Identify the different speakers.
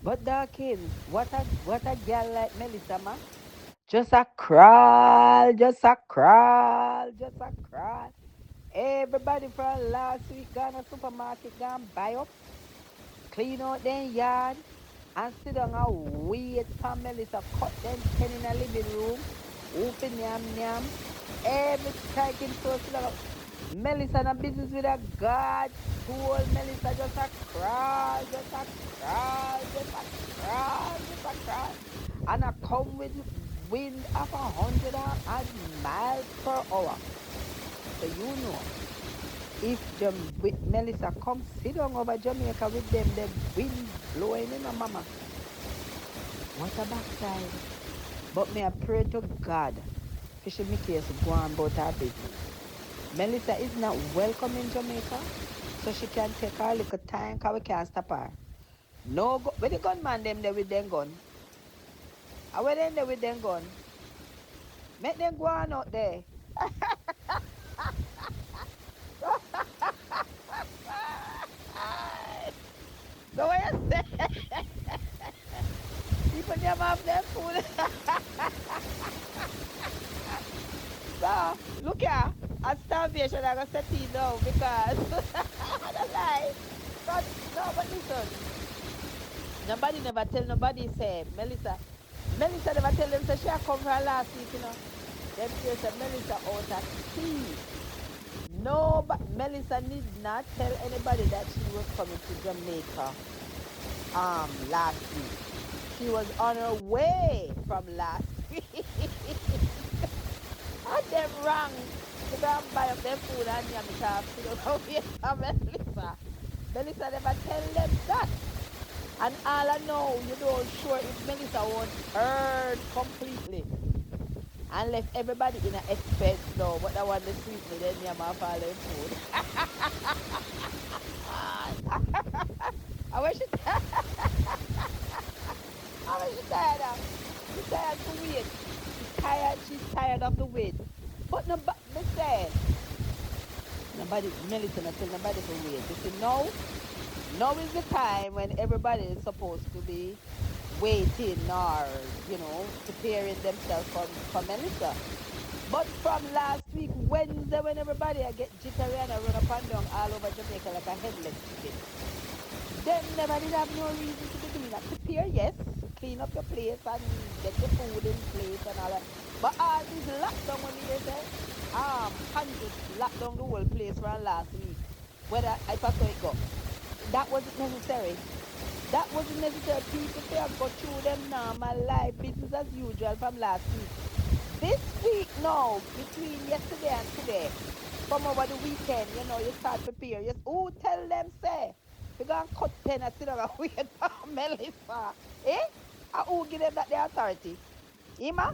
Speaker 1: But Dawkins, what a girl like Melissa, ma. Just a crawl, just a crawl, just a crawl. Everybody from last week gone to supermarket, gone buy up, clean out them yard, and sit down and wait for Melissa cut them 10 in a living room, open yam yam. Every striking so sit down. Melissa in a business with a God told Melissa just a crawl, just a crawl, just a crawl, just a crawl. And I come with wind of 100 odd miles per hour. So you know, if Melissa come sit down over Jamaica with them, the wind blowing in a mama. What a backside. But may I pray to God, Fishy Mickey to go on about her business. Melissa is not welcome in Jamaica, so she can take her little time because we can't stop her. No, where the gunman them there with them gun? I where them there with them gun? Make them go on out there. So what you say? People never have their food. So look here, at starvation I gonna set it down because I don't lie. God, no, but listen, nobody never tell nobody say Melissa. Melissa never tell them say she a come for her last week, you know. Them say say Melissa out at sea. No, but Melissa did not tell anybody that she was coming to Jamaica last week. She was on her way from last week. And them wrong to go and buy up their food and yam it up. You know, wait for Melissa. Melissa never tell them that. And all I know, you don't sure if Melissa won't earn completely and left everybody in an expense now. But that one the sweetly, then yam off all them food. I wish she I wish she tired of. She tired to wait. She's tired of the wait. But no, me say, nobody, Melissa, not tell nobody for wait. You see, now is the time when everybody is supposed to be waiting or, preparing themselves for Melissa. But from last week, Wednesday, when everybody I get jittery and I run up and down all over Jamaica like a headless chicken, them never did have no reason to be doing that. Prepare, yes, clean up your place and get your food in place and all that. But all this lockdown when you say, hundreds locked down the whole place from last week. Whether if I saw it go, that wasn't necessary. That wasn't necessary. People say I go through them normal life, business as usual from last week. This week now, between yesterday and today, from over the weekend, you start prepare. Yes, who tell them say? We gonna cut 10 and sit down and wait for Melissa. Eh? And who give them that the authority? Ima?